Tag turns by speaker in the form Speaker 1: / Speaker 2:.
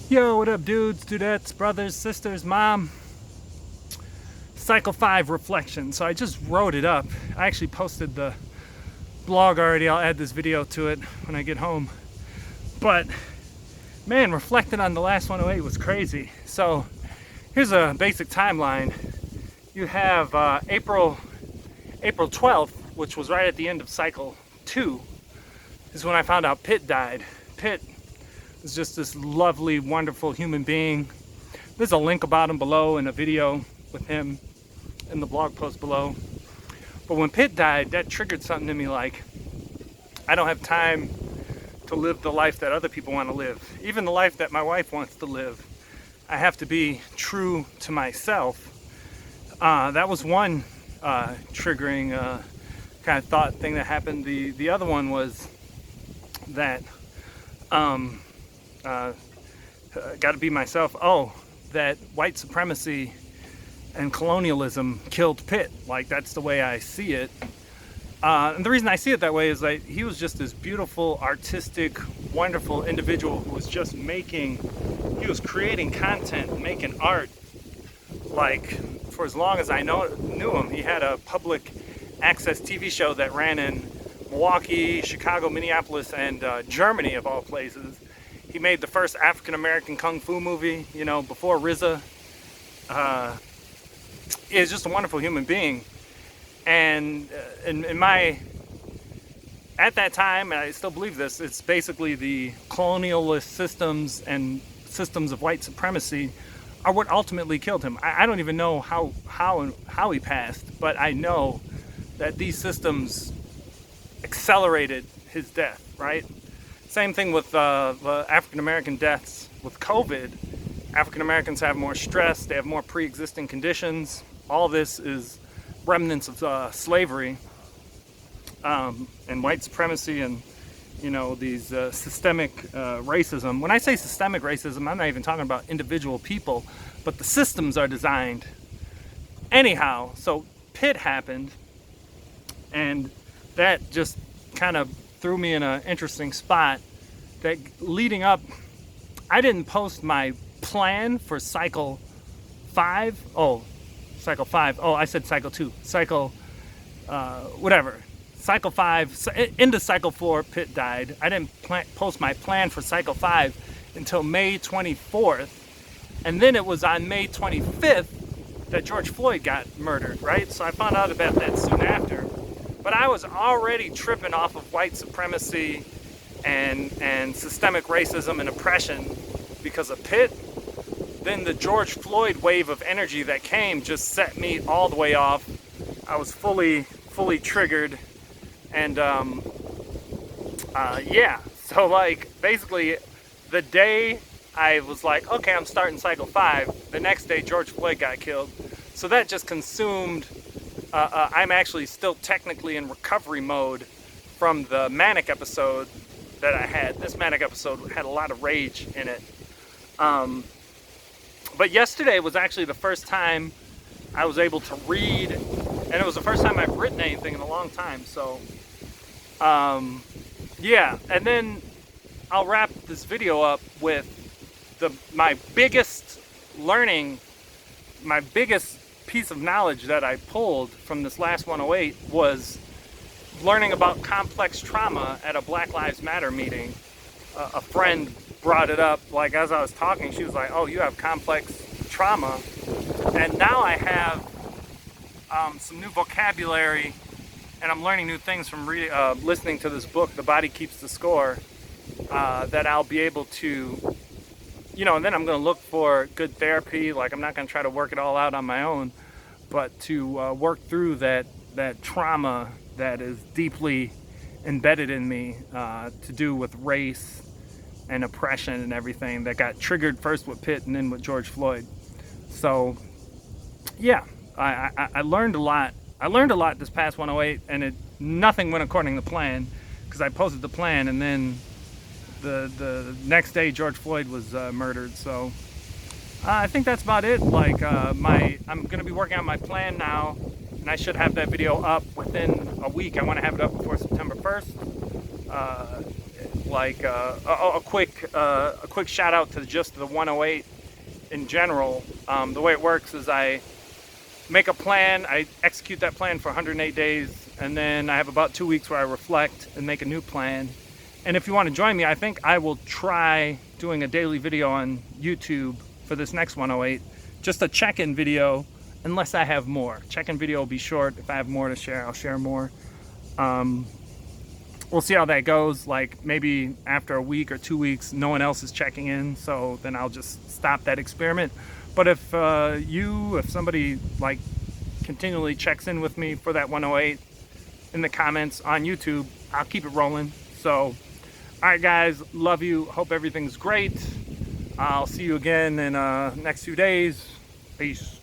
Speaker 1: Yo, what up, dudes, dudettes, brothers, sisters, mom? Cycle 5 reflection. So I just wrote it up. I actually posted the blog already. I'll add this video to it when I get home. But man, reflecting on the last 108 was crazy. So here's a basic timeline. You have April 12th, which was right at the end of cycle 2, is when I found out Pitt died. Pitt is just this lovely, wonderful human being. There's a link about him below and a video with him in the blog post below. But when Pitt died, that triggered something in me like, I don't have time to live the life that other people want to live. Even the life that my wife wants to live. I have to be true to myself. That was one triggering kind of thought thing that happened. The other one was that got to be myself. Oh, that white supremacy and colonialism killed Pitt. Like, that's the way I see it. And the reason I see it that way is that he was just this beautiful, artistic, wonderful individual who was just he was creating content, making art. Like, for as long as I knew him, he had a public access TV show that ran in Milwaukee, Chicago, Minneapolis, and Germany, of all places. He made the first African-American kung fu movie, before RZA. He is just a wonderful human being. And at that time, and I still believe this, it's basically the colonialist systems and systems of white supremacy are what ultimately killed him. I don't even know how he passed, but I know that these systems accelerated his death, right? Same thing with the African-American deaths with COVID. African-Americans have more stress, they have more pre-existing conditions. All this is remnants of slavery and white supremacy and, these systemic racism. When I say systemic racism, I'm not even talking about individual people, but the systems are designed. Anyhow, so Pitt happened, and that just kind of threw me in an interesting spot. That leading up, I didn't post my plan for cycle 5. Cycle 5. I said cycle 2. Cycle, whatever. Cycle 5, into cycle 4, Pitt died. I didn't post my plan for cycle 5 until May 24th. And then it was on May 25th that George Floyd got murdered, right? So I found out about that soon after. But I was already tripping off of white supremacy and systemic racism and oppression because of Pitt. Then the George Floyd wave of energy that came just set me all the way off. I was fully triggered. And yeah, so like basically the day I was like, okay, I'm starting cycle 5, the next day George Floyd got killed. So that just consumed, I'm actually still technically in recovery mode from the manic episode that I had. This manic episode had a lot of rage in it. But yesterday was actually the first time I was able to read, and it was the first time I've written anything in a long time. So, yeah. And then I'll wrap this video up with my biggest learning, my biggest piece of knowledge that I pulled from this last 108 was learning about complex trauma at a Black Lives Matter meeting. A friend brought it up, like as I was talking, she was like, oh, you have complex trauma. And now I have some new vocabulary, and I'm learning new things from listening to this book, The Body Keeps the Score, that I'll be able to, and then I'm going to look for good therapy. Like, I'm not going to try to work it all out on my own, but to work through that trauma that is deeply embedded in me, to do with race and oppression and everything that got triggered first with Pitt and then with George Floyd. So, yeah, I learned a lot. I learned a lot this past 108, and nothing went according to plan because I posted the plan, and then the next day George Floyd was murdered. So I think that's about it. Like, I'm gonna be working on my plan now, and I should have that video up within a week. I want to have it up before September 1st. like a quick shout out to just the 108 in general. The way it works is I make a plan, I execute that plan for 108 days, and then I have about 2 weeks where I reflect and make a new plan. And if you want to join me, I think I will try doing a daily video on YouTube for this next 108, just a check-in video, unless I have more. Check-in video will be short. If I have more to share, I'll share more. We'll see how that goes. Like maybe after a week or 2 weeks, no one else is checking in, so then I'll just stop that experiment. But if if somebody like continually checks in with me for that 108 in the comments on YouTube, I'll keep it rolling. So, all right, guys, love you. Hope everything's great. I'll see you again in next few days. Peace.